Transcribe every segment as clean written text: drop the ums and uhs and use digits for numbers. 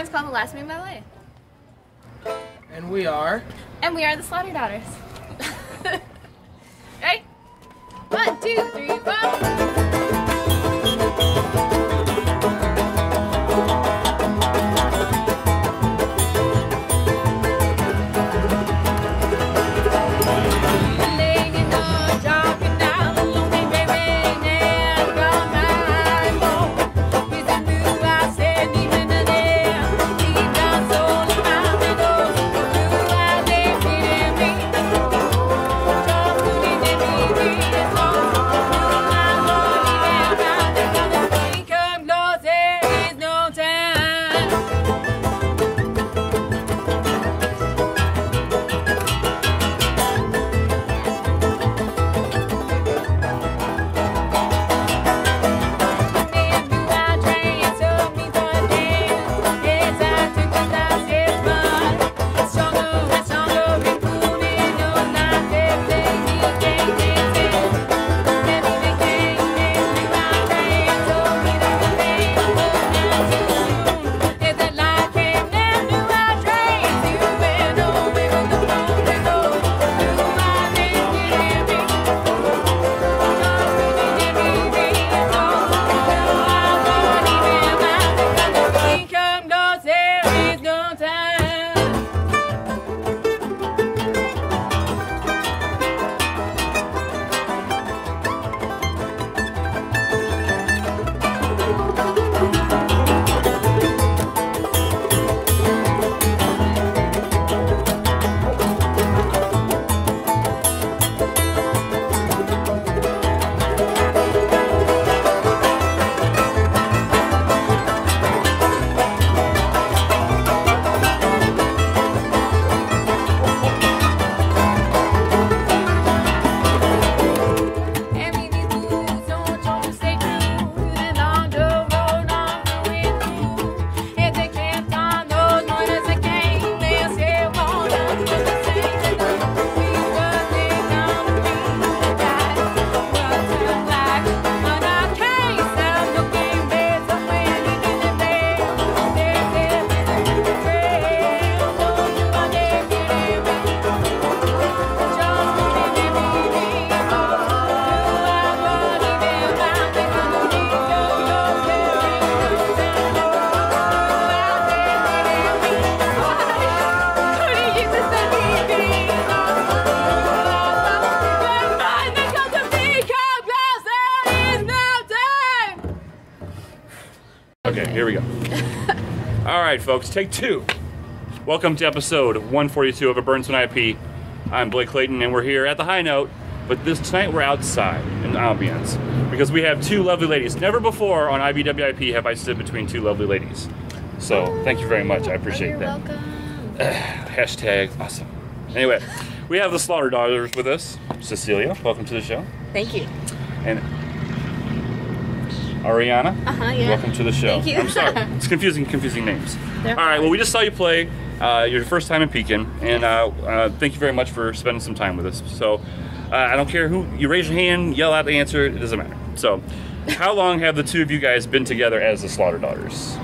Sometimes called the Last Moon Ballet. And we are? And we are the Slaughter Daughters. Right? 1, 2, 3, 4. Okay, here we go. All right, folks, take 2. Welcome to episode 142 of A Burns One IP. I'm Blake Clayton, and we're here at the high note, but tonight we're outside in ambience because we have 2 lovely ladies. Never before on IBWIP have I stood between 2 lovely ladies. So thank you very much. I appreciate that. Welcome. Hashtag awesome. Anyway, we have the Slaughter Daughters with us. Cecilia, welcome to the show. Thank you. And Ariana, yeah. welcome to the show. Thank you. I'm sorry, it's confusing names. They're All right, well, we just saw you play your first time in Pekin, and thank you very much for spending some time with us. So, I don't care who, you raise your hand, yell out the answer, it doesn't matter. So, how long have the 2 of you guys been together as the Slaughter Daughters?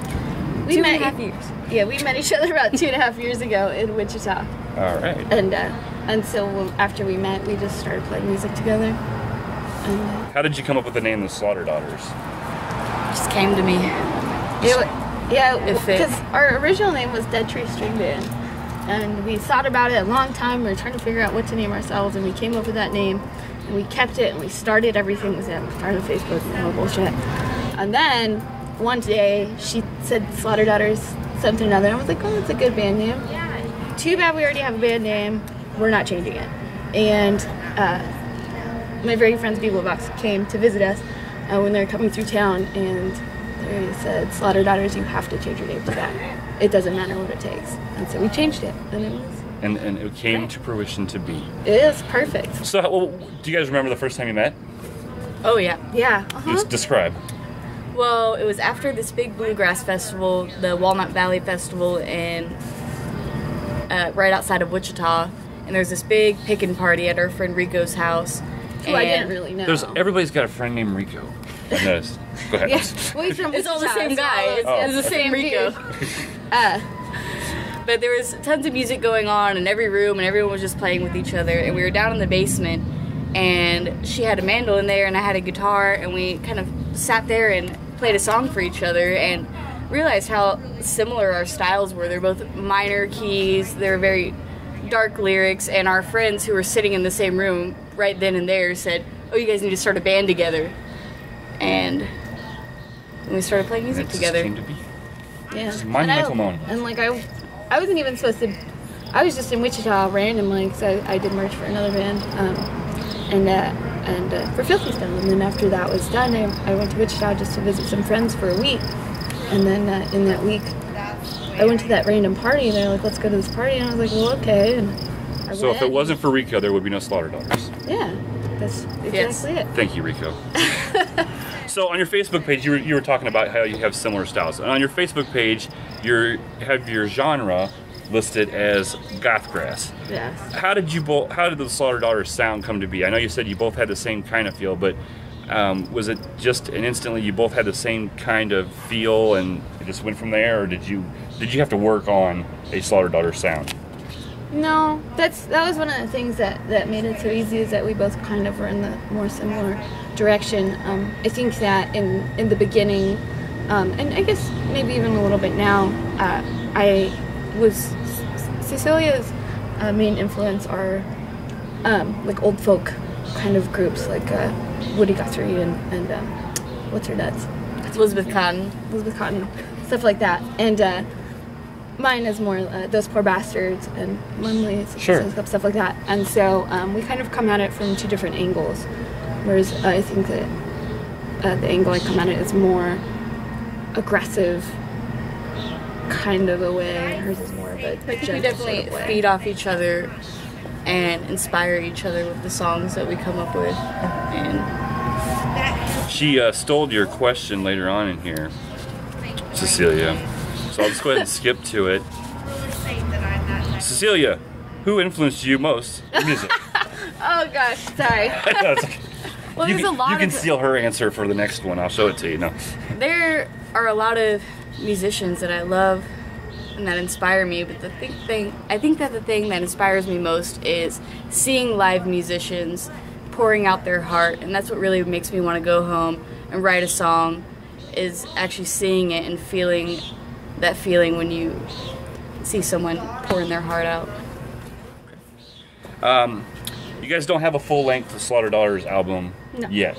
We met 2.5 years. Yeah, we met each other about 2.5 years ago in Wichita. All right. And so after we met, we just started playing music together. And, how did you come up with the name the Slaughter Daughters? Just came to me. Because our original name was Dead Tree String Band, and we thought about it a long time. We were trying to figure out what to name ourselves, and we came up with that name, and we kept it, and we started everything with it. We started Facebook and all bullshit. And then one day she said Slaughter Daughters something or another, and I was like, oh, that's a good band name. Too bad we already have a band name. We're not changing it. And my very good friends IBWIP came to visit us when they were coming through town, and they said, Slaughter Daughters, you have to change your name to that. It doesn't matter what it takes. And so we changed it, and it was... And it came to fruition to be. It is perfect. So, well, do you guys remember the first time you met? Oh, yeah. Yeah. Just describe. Well, it was after this big bluegrass festival, the Walnut Valley Festival, in right outside of Wichita. And there was this big pickin' party at our friend Reco's house. Who I didn't really know. Everybody's got a friend named Reco. I noticed. Go ahead. Yeah, well, he's from It's all the Wichita, same guy. so It's the same Reco. But there was tons of music going on in every room, and everyone was just playing with each other. And we were down in the basement, and she had a mandolin there, and I had a guitar, and we kind of sat there and played a song for each other, and realized how similar our styles were. They're both minor keys, they're very dark lyrics, and our friends who were sitting in the same room right then and there said, "Oh, you guys need to start a band together." And we started playing music together. Came to be. Yeah. It's a monumental moment. And like I wasn't even supposed to. I was just in Wichita randomly because I did merch for another band, and for Filthy Stone. And then after that was done, I went to Wichita just to visit some friends for a week. And then in that week, I went to that random party. They're like, "Let's go to this party," and I was like, "Well, okay." And so if it wasn't for Reco, there would be no Slaughter Daughters. Yeah, that's exactly it. Thank you, Reco. So on your Facebook page, you were talking about how you have similar styles. And on your Facebook page, you have your genre listed as gothgrass. Yes. How did the Slaughter Daughters sound come to be? I know you said you both had the same kind of feel, but was it just an instantly you both had the same kind of feel and it just went from there, or did you have to work on a Slaughter Daughters sound? No, that was one of the things that made it so easy, is that we both kind of were in the more similar direction. I think that in the beginning, and I guess maybe even a little bit now, Cecilia's main influence are like old folk kind of groups, like Woody Guthrie and what's her dad's? Elizabeth Cotton, stuff like that. And mine is more Those Poor Bastards and Lumley's, stuff like that. And so we kind of come at it from two different angles. Whereas I think that the angle I come at it is more aggressive kind of a way. Hers is more of a we definitely sort of feed off each other and inspire each other with the songs that we come up with. And she stole your question later on in here, Cecilia. So I'll just go ahead and skip to it. Cecilia, who influenced you most in music? Oh gosh, sorry. Well, there's a lot. You can steal her answer for the next one. I'll show it to you. No. There are a lot of musicians that I love and that inspire me, but I think that the thing that inspires me most is seeing live musicians pouring out their heart, and that's what really makes me want to go home and write a song, is actually seeing it and feeling that feeling when you see someone pouring their heart out. You guys don't have a full-length Slaughter Daughters album yet.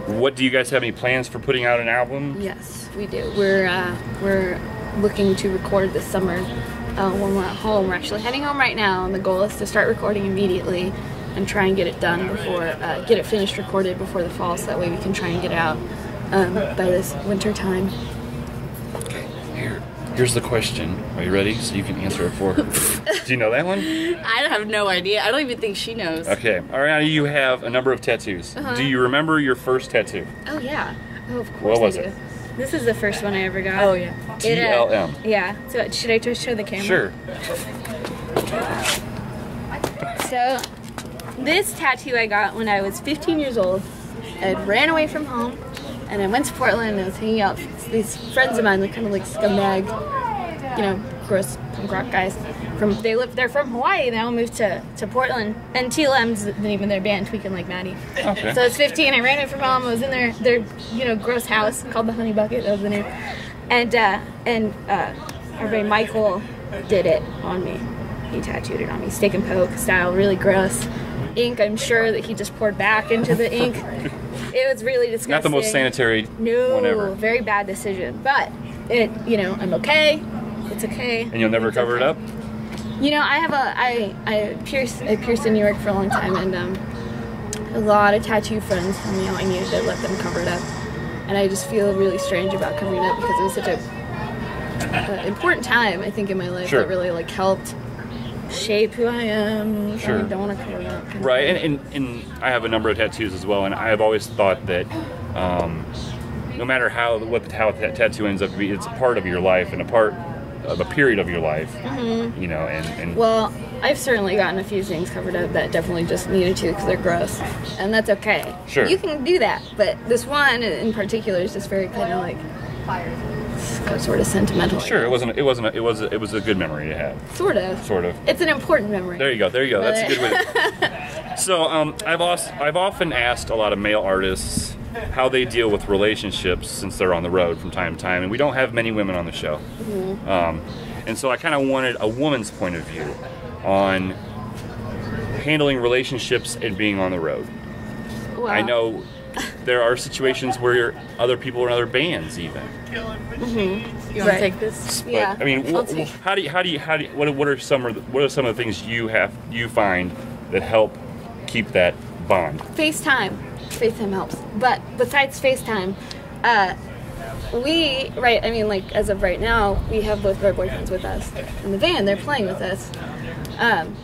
What do you guys have any plans for putting out an album? Yes, we do. We're looking to record this summer when we're at home. We're actually heading home right now, and the goal is to start recording immediately and try and get it done get it finished recorded before the fall, so that way we can try and get it out by this winter time. Okay, here's the question. Are you ready? So you can answer it for her. Do you know that one? I have no idea. I don't even think she knows. Okay, Ariana, you have a number of tattoos. Do you remember your first tattoo? Oh yeah. Oh, of course. What was I do. it? This is the first one I ever got. Oh yeah. TLM. Yeah. So should I just show the camera? Sure. So this tattoo I got when I was 15 years old. I ran away from home, and I went to Portland, and I was hanging out with these friends of mine, like kind of like scumbag, gross punk rock guys. They're from Hawaii. They all moved to Portland, and TLM's the name of their band, Tweaking Like Maddie. Okay. So I was 15. I ran away from home. I was in their gross house called the Honey Bucket. That was the name. And our buddy Michael did it on me. He tattooed it on me, stick and poke style, really gross. Ink, I'm sure that he just poured back into the ink. It was really disgusting. Not the most sanitary one ever. Very bad decision. But I'm okay. It's okay. And you'll never cover it up? I pierced in New York for a long time, and a lot of tattoo friends told me I needed to let them cover it up. And I just feel really strange about covering it up, because it was such a important time, I think, in my life that really helped shape who I am. Sure. I don't want to cover it up. Right, and I have a number of tattoos as well, and I've always thought that no matter how that tattoo ends up to be, it's a part of your life and a part of a period of your life. And well, I've certainly gotten a few things covered up that definitely just needed to because they're gross, and that's okay. Sure. You can do that, but this one in particular is just very kind of like sort of sentimental. Sure, it was a good memory to have. Sort of. It's an important memory. There you go. That's a good way. So I've often asked a lot of male artists how they deal with relationships since they're on the road from time to time, and we don't have many women on the show. And so I kind of wanted a woman's point of view on handling relationships and being on the road. Wow. I know there are situations where other people are in other bands even. You want to take this? But, Yeah. I mean, what are some of the things you find that help keep that bond? FaceTime helps. But besides FaceTime, as of right now, we have both of our boyfriends with us in the band. They're playing with us, and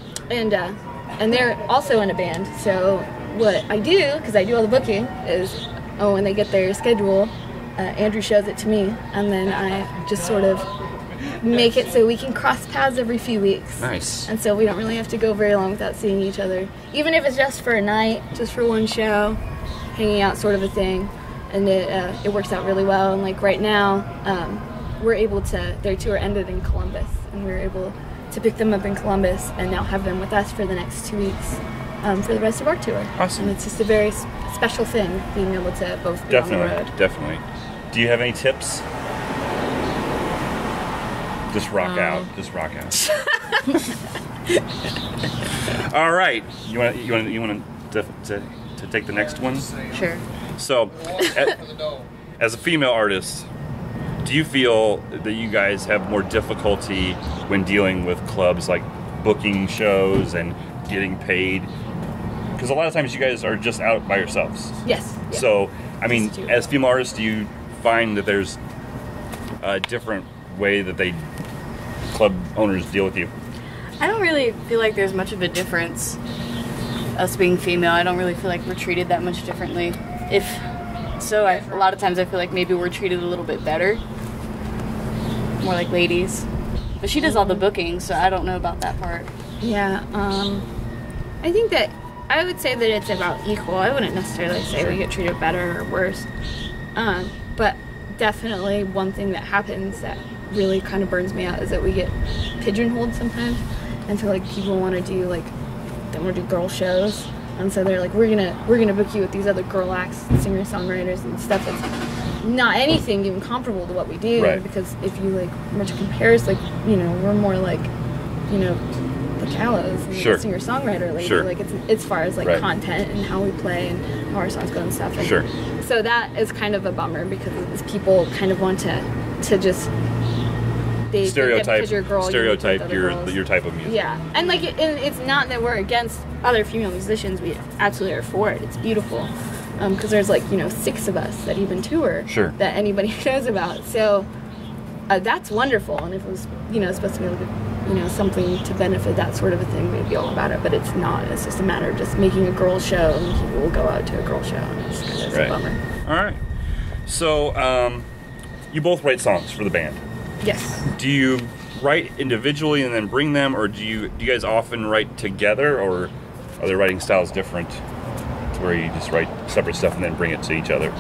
they're also in a band. So what I do, because I do all the booking, is when they get their schedule, Andrew shows it to me, and then I just sort of make it so we can cross paths every few weeks. Nice. And so we don't really have to go very long without seeing each other, even if it's just for a night, just for one show, hanging out sort of a thing. And it works out really well. And like right now, we're able to, their tour ended in Columbus, and we were able to pick them up in Columbus and now have them with us for the next 2 weeks for the rest of our tour. Awesome. And it's just a very special thing, being able to both be on the road. Definitely. Do you have any tips? Just rock out. All right. You want to take the next one? Sure. So, as a female artist, do you feel that you guys have more difficulty when dealing with clubs, like booking shows and getting paid? Because a lot of times you guys are just out by yourselves. Yes. Yeah. So, I mean, as female artists, do you find that there's a different way that club owners deal with you? I don't really feel like there's much of a difference. Us being female, I don't really feel like we're treated that much differently. A lot of times I feel like maybe we're treated a little bit better. More like ladies. But she does all the booking, so I don't know about that part. Yeah. I think that I would say that it's about equal. I wouldn't necessarily say we get treated better or worse. But definitely one thing that happens that really kind of burns me out is that we get pigeonholed sometimes. And so like people want to do girl shows. And so they're like, we're gonna book you with these other girl acts, singer-songwriters and stuff that's not anything even comparable to what we do. Right. Because if you were to compare us, we're more like, the Callows and Sure. the singer-songwriter lady. Sure. Like it's as far as Right. content and how we play and how our songs go and stuff. And Sure. so that is kind of a bummer because people kind of want to just Stereotype your type of music. Yeah, and it's not that we're against other female musicians. We absolutely are for it. It's beautiful because there's 6 of us that even tour Sure. that anybody knows about. So that's wonderful. And if it was supposed to be something to benefit that sort of a thing, we'd be all about it. But it's not. It's just a matter of just making a girl show, and people will go out to a girl show, and it's kind of a bummer. All right. So you both write songs for the band. Yes. Do you write individually and then bring them, or do you guys often write together, or are their writing styles different to where you just write separate stuff and then bring it to each other?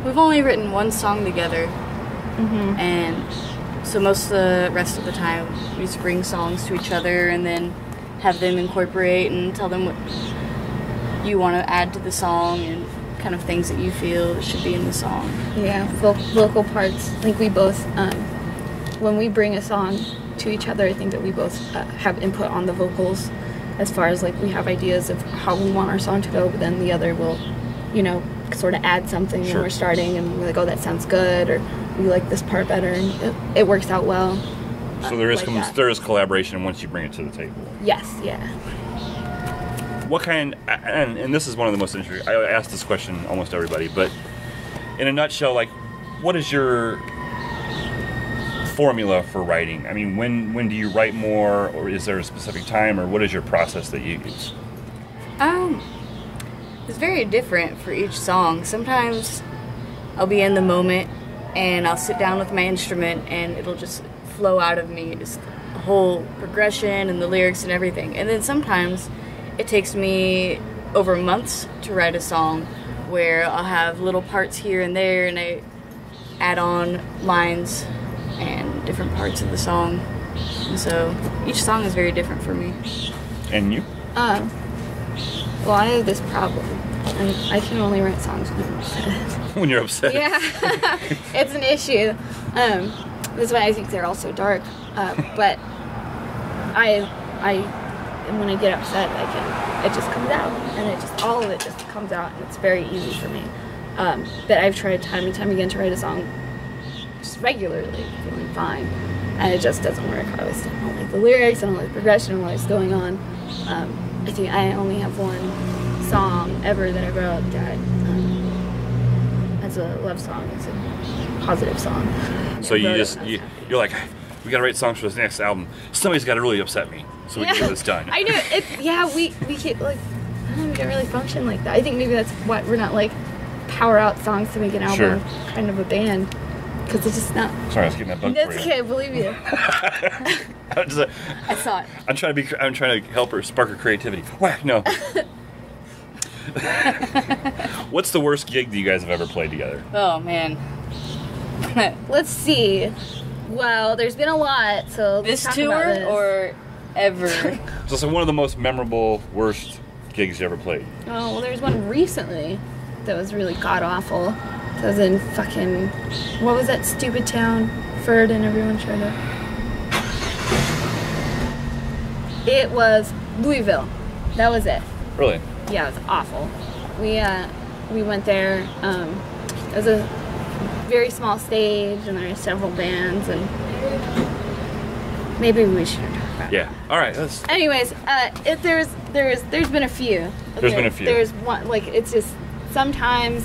We've only written one song together, Mm-hmm. and so most of the rest of the time we just bring songs to each other and then have them incorporate and tell them what you want to add to the song and kind of things that you feel that should be in the song. Yeah, vocal parts. I think we both, when we bring a song to each other, I think that we both have input on the vocals as far as we have ideas of how we want our song to go, but then the other will, sort of add something when we're starting and we're like, oh, that sounds good, or we like this part better, and it works out well. So there is collaboration once you bring it to the table. Yes, yeah. What kind, and this is one of the most interesting, I ask this question almost everybody, but in a nutshell, what is your formula for writing? I mean, when do you write more, or is there a specific time, or what is your process that you use? It's very different for each song. Sometimes I'll be in the moment and I'll sit down with my instrument and it'll just flow out of me, just a whole progression and the lyrics and everything. And then sometimes it takes me over months to write a song where I'll have little parts here and there, and I add on lines and different parts of the song. And so each song is very different for me. And you? Well, I have this problem, and I can only write songs when I'm upset. When you're upset. Yeah, it's an issue. That's why I think they're all so dark. But when I get upset, it just comes out, and all of it just comes out, and it's very easy for me. But I've tried time and time again to write a song just regularly, feeling fine, and it just doesn't work. I always don't like the lyrics, I don't like the progression, what's going on. I think I only have one song ever that I wrote that as a love song. It's a positive song. So you're like, we gotta write songs for this next album. Somebody's gotta really upset me so we can get this done. I know. We can't, like, I don't know, we can't really function like that. I think maybe that's why we're not like power out songs to make an album kind of a band, because it's just not. Sorry, I was getting that bug for you. That's okay, believe you. I saw it. I'm trying to help her spark her creativity. Whack, no. What's the worst gig that you guys have ever played together? Oh man. Let's see. Well, there's been a lot, so This let's talk about tour this. or ever? So one of the most memorable, worst gigs you ever played? Oh, well, there's one recently that was really god-awful. That was in fucking, what was that stupid town? Ferd and everyone showed up. It was Louisville. That was it. Really? Yeah, it was awful. We went there. It was a very small stage, and there were several bands, and maybe we should talk about it. Yeah. All right. Anyways, there's been a few. There's been a few. There's one, like, it's just sometimes,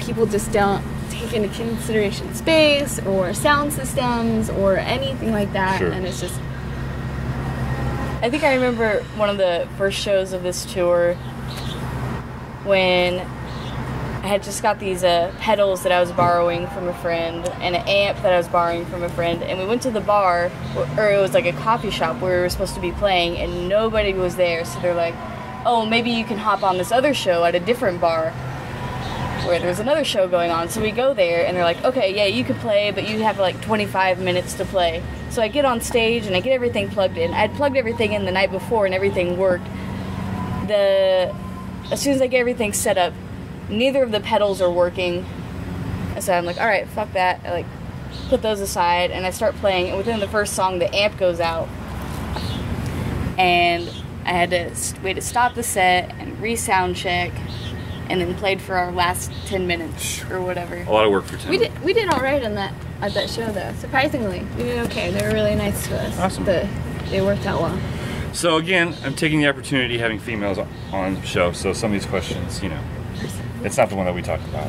people just don't take into consideration space or sound systems or anything like that, Sure. and it's just. I think I remember one of the first shows of this tour when I had just got these pedals that I was borrowing from a friend and an amp that I was borrowing from a friend, and we went to the bar, or it was like a coffee shop where we were supposed to be playing, and nobody was there, so they're like, oh, maybe you can hop on this other show at a different bar where there's another show going on. So we go there, and they're like, okay, yeah, you can play, but you have like 25 minutes to play. So I get on stage and I get everything plugged in. I had plugged everything in the night before and everything worked. As soon as I get everything set up, neither of the pedals are working. And so I'm like, all right, fuck that. I like put those aside and I start playing, and within the first song the amp goes out. And I had to stop the set and re-sound check, and then played for our last 10 minutes or whatever. A lot of work for 10 minutes. We did all right at that show, though. Surprisingly, we did okay. They were really nice to us. Awesome. They worked out well. So again, I'm taking the opportunity having females on the show, so some of these questions, it's not the one that we talked about.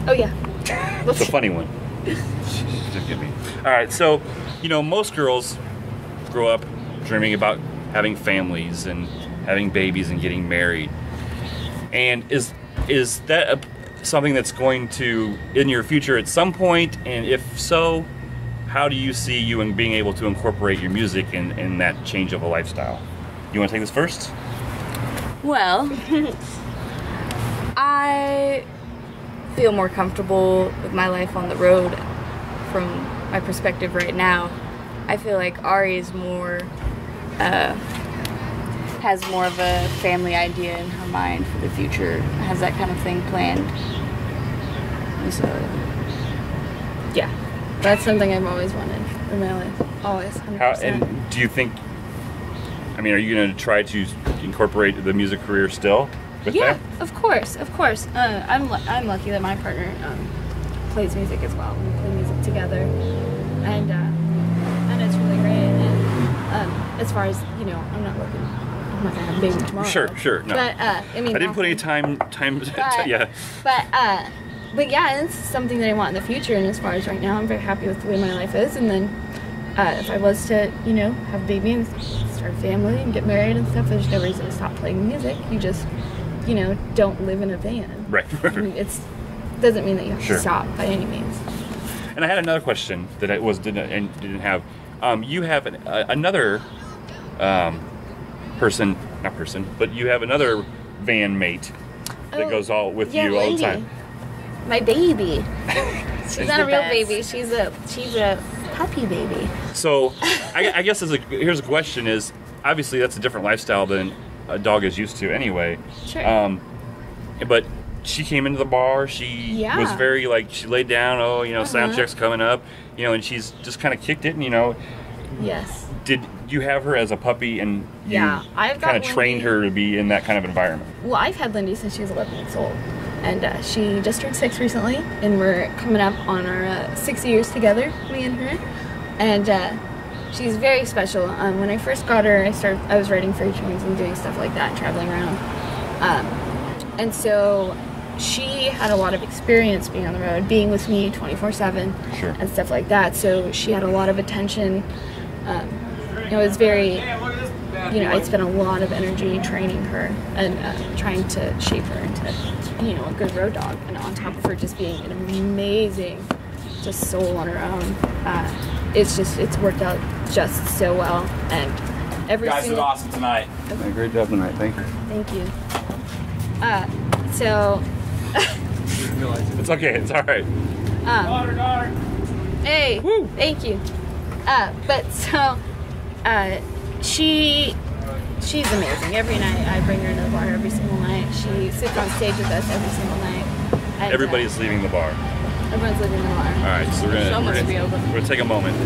Oh yeah. It's a funny one. Didn't get me. All right, so most girls grow up dreaming about having families and having babies and getting married. And is that something that's going to in your future at some point? And if so, how do you see you in being able to incorporate your music in that change of a lifestyle? You want to take this first? Well, I feel more comfortable with my life on the road from my perspective right now. I feel like Ari is more, has more of a family idea in her mind for the future, has that kind of thing planned. And so, Yeah, that's something I've always wanted in my life. Always, 100%. And do you think, are you going to try to incorporate the music career still with Yeah, that? of course. I'm lucky that my partner plays music as well. We play music together, and it's really great. And as far as I'm not gonna have a baby tomorrow. Sure, no. But I didn't put any time. Yeah. But yeah, it's something that I want in the future. And as far as right now, I'm very happy with the way my life is. And then if I was to have a baby and start a family and get married and stuff, there's no reason to stop playing music. You just don't live in a van. Right. It doesn't mean that you have Sure. to stop by any means. And I had another question that I didn't have. You have another person, but you have another van mate that goes all with you all the time. My baby. She's not a real best. baby. She's a puppy baby. So I guess here's a question: is obviously that's a different lifestyle than a dog is used to anyway. Sure. But she came into the bar. She was very she laid down. Sound check's coming up. And she's just kind of kicked it. And Yes. did you have her as a puppy and you I've got kind of trained her to be in that kind of environment? Well, I've had Lindy since she was 11 weeks old. And she just turned 6 recently, and we're coming up on our 6 years together, me and her. And she's very special. When I first got her, I was riding freight trains and doing stuff like that, traveling around. And so she had a lot of experience being on the road, being with me 24/7 and stuff like that. So she had a lot of attention. It was very, I spent a lot of energy training her and trying to shape her into, a good road dog. And on top of her just being an amazing, just soul on her own, it's worked out just so well. And every You guys did awesome tonight. Great job tonight. Thank you. Thank you. So. It's okay. It's all right. Daughter. Hey. Woo. Thank you. But so, she's amazing. Every night I bring her to the bar every single night. She sits on stage with us every single night. And, Everybody's leaving the bar. Everyone's leaving the bar. All right, so we're gonna take a moment.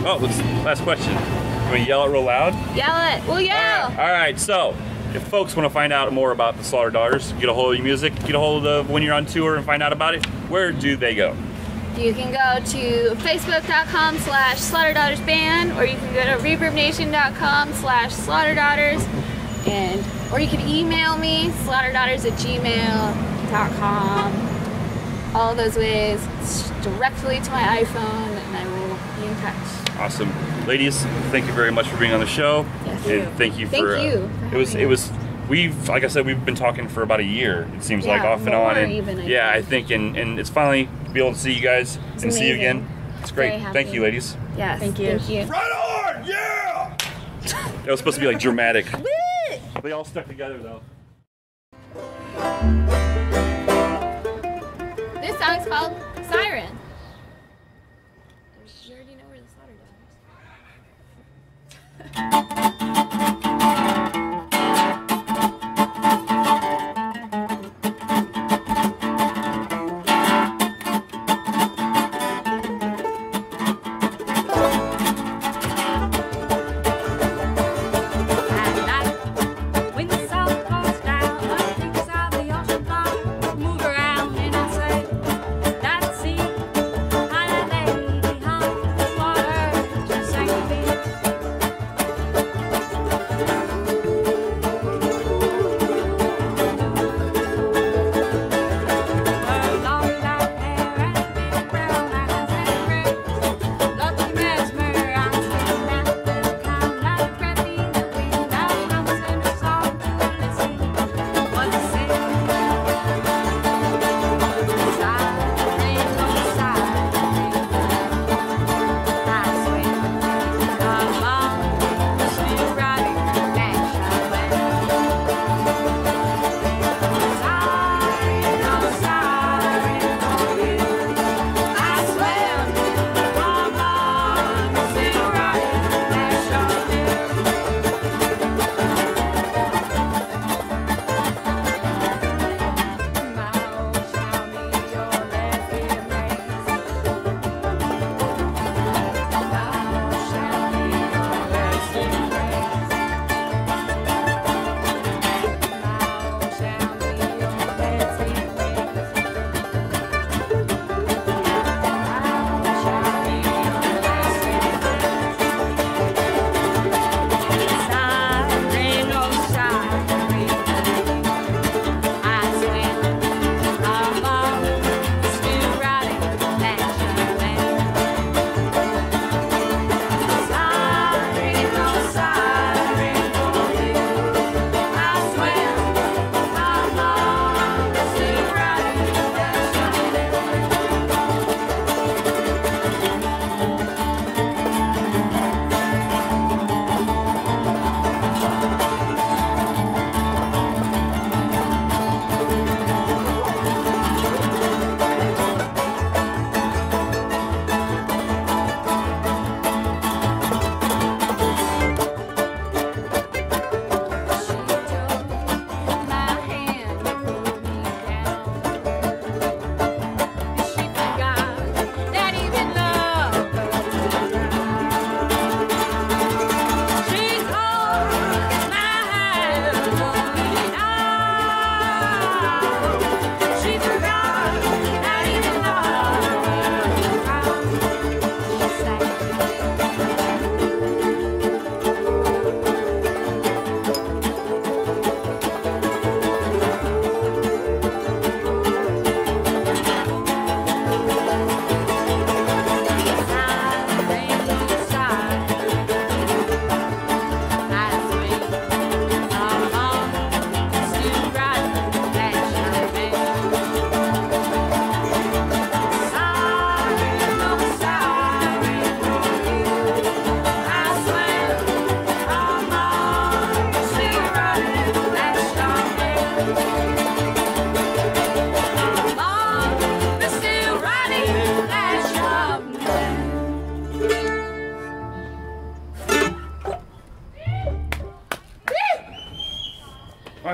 Oh, last question. Can we yell it real loud? Yell it. We'll yell. All right. So, if folks want to find out more about the Slaughter Daughters, get a hold of your music, get a hold of when you're on tour and find out about it, where do they go? You can go to facebook.com/SlaughterDaughtersBand, or you can go to ReverbNation.com/SlaughterDaughters, or you can email me, slaughterdaughters@gmail.com. All those ways, directly to my iPhone, and I will be in touch. Awesome. Ladies, thank you very much for being on the show. Yes. And thank you for like I said, we've been talking for about a year, it seems like, off and on. And even, I think and it's finally to be able to see you guys and see you again. It's great. Very happy. Thank you, ladies. Yes. Thank you. Right on! Yeah! That was supposed to be like dramatic. They all stuck together though. This song's called Siren. You already know where the Slaughter When the sun goes down, I think of the ocean floor. Move around and I say, that's it.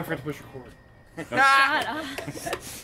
I forgot to push record. Shut up.